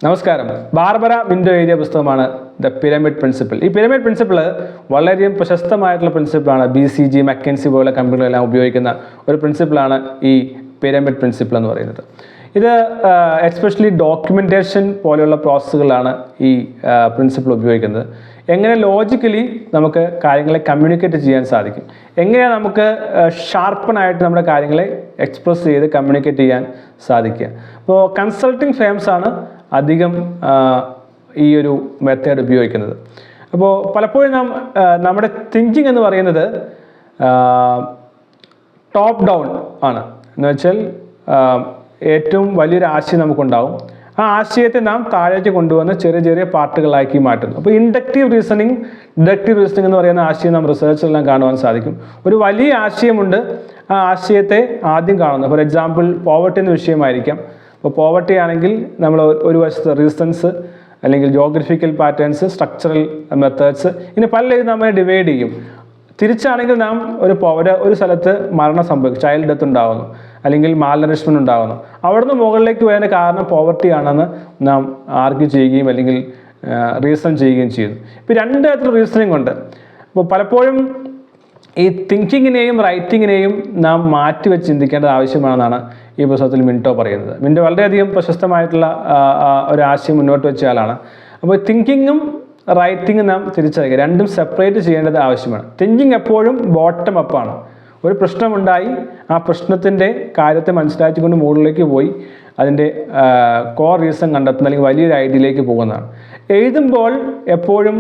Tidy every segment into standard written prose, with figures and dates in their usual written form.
നമസ്കാരം. Barbara Minto എഴുതിയ പുസ്തകമാണ് ദ പിരമിഡ് പ്രിൻസിപ്പിൾ. ഈ പിരമിഡ് പ്രിൻസിപ്പിൾ വളരെയധികം പ്രശസ്തമായിട്ടുള്ള പ്രിൻസിപ്പിളാണ്. BCG, McKinsey പോലുള്ള കമ്പനികളെല്ലാം ഉപയോഗിക്കുന്ന ഒരു പ്രിൻസിപ്പിളാണ് ഈ പിരമിഡ് പ്രിൻസിപ്പിൾ എന്ന് പറയുന്നത്. ഇത് എസ്പെഷ്യലി ഡോക്യുമെൻറ്റേഷൻ പോലെയുള്ള പ്രോസസ്സുകളാണ് ഈ പ്രിൻസിപ്പിൾ ഉപയോഗിക്കുന്നത്. എങ്ങനെ ലോജിക്കലി നമുക്ക് കാര്യങ്ങളെ കമ്മ്യൂണിക്കേറ്റ് ചെയ്യാൻ സാധിക്കും, എങ്ങനെയാണ് നമുക്ക് ഷാർപ്പനായിട്ട് നമ്മുടെ കാര്യങ്ങളെ എക്സ്പ്രസ് ചെയ്ത് കമ്മ്യൂണിക്കേറ്റ് ചെയ്യാൻ സാധിക്കുക. അപ്പോൾ കൺസൾട്ടിങ് ഫേംസാണ് അധികം ഈ ഒരു മെത്തേഡ് ഉപയോഗിക്കുന്നത്. അപ്പോൾ പലപ്പോഴും നമ്മുടെ തിങ്കിങ് എന്ന് പറയുന്നത് ടോപ്പ് ഡൗൺ ആണ്. എന്ന് വെച്ചാൽ ഏറ്റവും വലിയൊരു ആശയം നമുക്കുണ്ടാവും. ആ ആശയത്തെ നാം താഴേക്ക് കൊണ്ടുവന്ന് ചെറിയ ചെറിയ പാർട്ടുകളാക്കി മാറ്റുന്നു. അപ്പോൾ ഇൻഡക്റ്റീവ് റീസണിങ് എന്ന് പറയുന്ന ആശയം നാം റിസർച്ചിലെല്ലാം കാണുവാൻ സാധിക്കും. ഒരു വലിയ ആശയമുണ്ട്, ആ ആശയത്തെ ആദ്യം കാണുന്നു. ഫോർ എക്സാമ്പിൾ പോവർട്ടി എന്ന വിഷയമായിരിക്കാം. അപ്പോൾ പോവർട്ടി ആണെങ്കിൽ നമ്മൾ ഒരു വശത്ത് റീസൺസ് അല്ലെങ്കിൽ ജോഗ്രഫിക്കൽ പാറ്റേൺസ്, സ്ട്രക്ചറൽ മെത്തേഡ്സ്, ഇനി പലരും നമ്മൾ ഡിവൈഡ് ചെയ്യും. തിരിച്ചാണെങ്കിൽ നാം ഒരു സ്ഥലത്ത് മരണം സംഭവിക്കും, ചൈൽഡ് ഡെത്ത് ഉണ്ടാകുന്നു, അല്ലെങ്കിൽ മാൽനറിഷ്മെൻറ്റ് ഉണ്ടാകുന്നു. അവിടുന്ന് മുകളിലേക്ക് വരുന്ന കാരണം പോവർട്ടി ആണെന്ന് നാം ആർഗ്യൂ ചെയ്യുകയും അല്ലെങ്കിൽ റീസൺ ചെയ്യുകയും ചെയ്യുന്നു. ഇപ്പോൾ രണ്ട് തരത്തിലുള്ള റീസണിങ് ഉണ്ട്. അപ്പോൾ പലപ്പോഴും ഈ തിങ്കിങ്ങിനെയും റൈറ്റിങ്ങിനെയും നാം മാറ്റിവെച്ച് ചിന്തിക്കേണ്ടത് ആവശ്യമാണെന്നാണ് ഈ പുസ്തകത്തിൽ മിൻറ്റോ പറയുന്നത്. മിൻറ്റോ വളരെയധികം പ്രശസ്തമായിട്ടുള്ള ഒരു ആശയം മുന്നോട്ട് വെച്ച ആളാണ്. അപ്പോൾ തിങ്കിങ്ങും റൈറ്റിങ്ങും നാം തിരിച്ചറിയുക, രണ്ടും സെപ്പറേറ്റ് ചെയ്യേണ്ടത് ആവശ്യമാണ്. തിങ്കിങ് എപ്പോഴും ബോട്ടം അപ്പാണ്. ഒരു പ്രശ്നമുണ്ടായി, ആ പ്രശ്നത്തിൻ്റെ കാര്യത്തെ മനസ്സിലാക്കിക്കൊണ്ട് മുകളിലേക്ക് പോയി അതിൻ്റെ കോർ റീസൺ കണ്ടെത്തുന്ന അല്ലെങ്കിൽ വലിയൊരു ഐഡിയയിലേക്ക് പോകുന്നതാണ്. എഴുതുമ്പോൾ എപ്പോഴും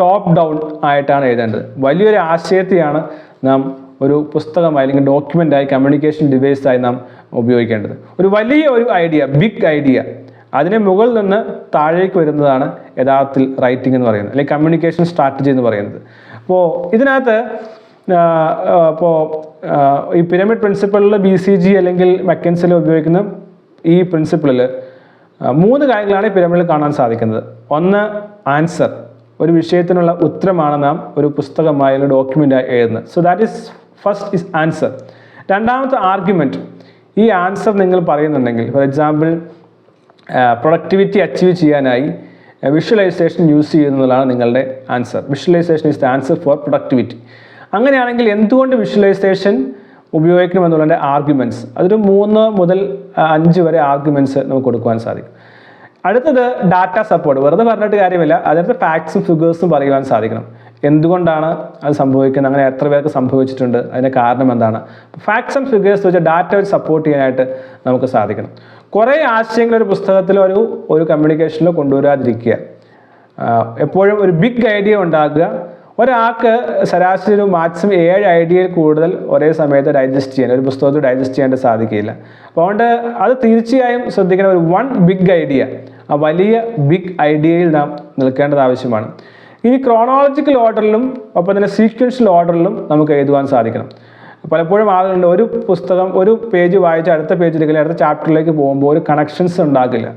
ടോപ്പ് ഡൗൺ ആയിട്ടാണ് എഴുതേണ്ടത്. വലിയൊരു ആശയത്തെയാണ് നാം ഒരു പുസ്തകമായി അല്ലെങ്കിൽ ഡോക്യുമെൻ്റായി, കമ്മ്യൂണിക്കേഷൻ ഡിവൈസായി നാം ഉപയോഗിക്കേണ്ടത്. ഒരു വലിയ ഐഡിയ, ബിഗ് ഐഡിയ, അതിനെ മുകളിൽ നിന്ന് താഴേക്ക് വരുന്നതാണ് യഥാർത്ഥത്തിൽ റൈറ്റിംഗ് എന്ന് പറയുന്നത്, അല്ലെങ്കിൽ കമ്മ്യൂണിക്കേഷൻ സ്ട്രാറ്റജി എന്ന് പറയുന്നത്. അപ്പോൾ ഇതിനകത്ത് ഈ പിരമിഡ് പ്രിൻസിപ്പിളിൽ BCG അല്ലെങ്കിൽ McKinsey ഉപയോഗിക്കുന്ന ഈ പ്രിൻസിപ്പിളിൽ 3 കാര്യങ്ങളാണ് ഈ പിരമിഡിൽ കാണാൻ സാധിക്കുന്നത്. ഒന്ന്, ആൻസർ. ഒരു വിഷയത്തിനുള്ള ഉത്തരമാണ് നാം ഒരു പുസ്തകമായി അല്ലെങ്കിൽ ഡോക്യുമെൻ്റായി എഴുതുന്നത്. So that is first is answer. രണ്ടാമത്തെ, ആർഗ്യുമെൻറ്റ്. ഈ ആൻസർ നിങ്ങൾ പറയുന്നുണ്ടെങ്കിൽ, ഫോർ എക്സാമ്പിൾ പ്രൊഡക്ടിവിറ്റി അച്ചീവ് ചെയ്യാനായി വിഷ്വലൈസേഷൻ യൂസ് ചെയ്യുന്നതാണ് നിങ്ങളുടെ answer. Visualisation is the answer for productivity. അങ്ങനെയാണെങ്കിൽ എന്തുകൊണ്ട് വിഷ്വലൈസേഷൻ ഉപയോഗിക്കണമെന്നുള്ളതിൻ്റെ ആർഗ്യുമെൻറ്റ്സ്, അതൊരു 3 മുതൽ 5 വരെ ആർഗ്യുമെൻറ്റ്സ് നമുക്ക് കൊടുക്കുവാൻ സാധിക്കും. അടുത്തത്, ഡാറ്റ സപ്പോർട്ട്. വെറുതെ പറഞ്ഞിട്ട് കാര്യമില്ല, അതിനകത്ത് ഫാക്ട്സും ഫിഗേഴ്സും പറയുവാൻ സാധിക്കണം. എന്തുകൊണ്ടാണ് അത് സംഭവിക്കുന്നത്, അങ്ങനെ എത്ര പേർക്ക് സംഭവിച്ചിട്ടുണ്ട്, അതിൻ്റെ കാരണം എന്താണ്. ഫാക്ട്സ് ആൻഡ് ഫിഗേഴ്സ് വെച്ച് ഡാറ്റ വെച്ച് സപ്പോർട്ട് ചെയ്യാനായിട്ട് നമുക്ക് സാധിക്കണം. കുറേ ആശയങ്ങൾ ഒരു പുസ്തകത്തിലോ ഒരു കമ്മ്യൂണിക്കേഷനിലോ കൊണ്ടുവരാതിരിക്കുക. എപ്പോഴും ഒരു ബിഗ് ഐഡിയ ഉണ്ടാക്കുക. ഒരാൾക്ക് ശരാശരി ഒരു മാക്സിമം 7 ഐഡിയയിൽ കൂടുതൽ ഒരേ സമയത്ത് ഡൈജസ്റ്റ് ചെയ്യാൻ, ഒരു പുസ്തകത്തിൽ ഡൈജസ്റ്റ് ചെയ്യാനായിട്ട് സാധിക്കില്ല. അപ്പോൾ അതുകൊണ്ട് അത് തീർച്ചയായും ശ്രദ്ധിക്കണം. ഒരു ബിഗ് ഐഡിയ, ആ വലിയ ബിഗ് ഐഡിയയിൽ നാം നിൽക്കേണ്ടത് ആവശ്യമാണ്. ഇനി ക്രോണോളജിക്കൽ ഓർഡറിലും ഒപ്പം തന്നെ സീക്വൻഷ്യൽ ഓർഡറിലും നമുക്ക് എഴുതുവാൻ സാധിക്കണം. പലപ്പോഴും ആളുകളുണ്ട്, ഒരു പുസ്തകം ഒരു പേജ് വായിച്ച് അടുത്ത പേജിലേക്ക് അടുത്ത ചാപ്റ്ററിലേക്ക് പോകുമ്പോൾ ഒരു കണക്ഷൻസ് ഉണ്ടാകില്ല.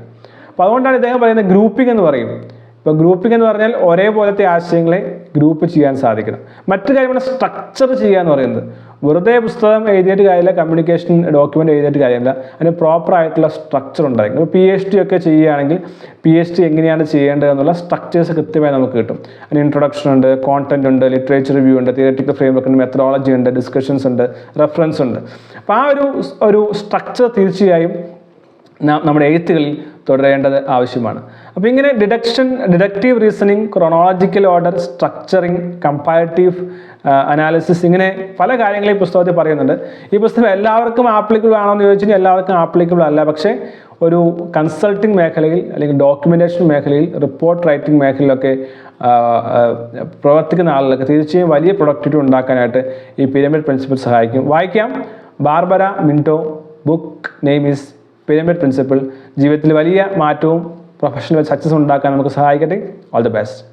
അപ്പോൾ അതുകൊണ്ടാണ് ഇദ്ദേഹം പറയുന്നത് ഗ്രൂപ്പിംഗ് എന്ന് പറയും. ഇപ്പോൾ ഗ്രൂപ്പിംഗ് എന്ന് പറഞ്ഞാൽ ഒരേപോലത്തെ ആശയങ്ങളെ ഗ്രൂപ്പ് ചെയ്യാൻ സാധിക്കണം. മറ്റു കാര്യമാണ് സ്ട്രക്ചർ ചെയ്യുക എന്ന് പറയുന്നത്. വെറുതെ പുസ്തകം എഴുതിയിട്ട് കാര്യമില്ല, കമ്മ്യൂണിക്കേഷൻ ഡോക്യുമെൻ്റ് എഴുതിയിട്ട് കാര്യമില്ല, അതിന് പ്രോപ്പറായിട്ടുള്ള സ്ട്രക്ചർ ഉണ്ടായിരിക്കും. ഇപ്പോൾ PhD ഒക്കെ ചെയ്യുകയാണെങ്കിൽ PhD എങ്ങനെയാണ് ചെയ്യേണ്ടത് എന്നുള്ള സ്ട്രക്ചേഴ്സ് കൃത്യമായി നമുക്ക് കിട്ടും. അതിന് ഇൻട്രൊഡക്ഷൻ ഉണ്ട്, കോണ്ടന്റ് ഉണ്ട്, ലിറ്ററേച്ചർ റിവ്യൂ ഉണ്ട്, തിയററ്റിക്കൽ ഫ്രെയിംവർക്ക് ഉണ്ട്, മെത്തഡോളജി ഉണ്ട്, ഡിസ്കഷൻസ് ഉണ്ട്, റെഫറൻസ് ഉണ്ട്. അപ്പോൾ ആ ഒരു സ്ട്രക്ചർ തീർച്ചയായും നമ്മുടെ എഴുത്തുകളിൽ തുടരേണ്ടത് ആവശ്യമാണ്. അപ്പോൾ ഇങ്ങനെ deductive reasoning, chronological order, structuring, comparative analysis, ഇങ്ങനെ പല കാര്യങ്ങളും ഈ പുസ്തകത്തിൽ പറയുന്നുണ്ട്. ഈ പുസ്തകം എല്ലാവർക്കും ആപ്ലിക്കബിൾ ആണോ എന്ന് ചോദിച്ചു കഴിഞ്ഞാൽ എല്ലാവർക്കും ആപ്ലിക്കബിൾ അല്ല. പക്ഷേ ഒരു കൺസൾട്ടിങ് മേഖലയിൽ അല്ലെങ്കിൽ ഡോക്യുമെൻറ്റേഷൻ മേഖലയിൽ, റിപ്പോർട്ട് റൈറ്റിംഗ് മേഖലയിലൊക്കെ പ്രവർത്തിക്കുന്ന ആളുകൾക്ക് തീർച്ചയായും വലിയ പ്രൊഡക്ടിവിറ്റി ഉണ്ടാക്കാനായിട്ട് ഈ പിരമിഡ് പ്രിൻസിപ്പിൾ സഹായിക്കും. വായിക്കാം. Barbara Minto. Book name is pyramid principle. ജീവിതത്തിൽ വലിയ മാറ്റവും പ്രൊഫഷണൽ സക്സസ് ഉണ്ടാക്കാൻ നമുക്ക് സഹായിക്കട്ടെ. All the best.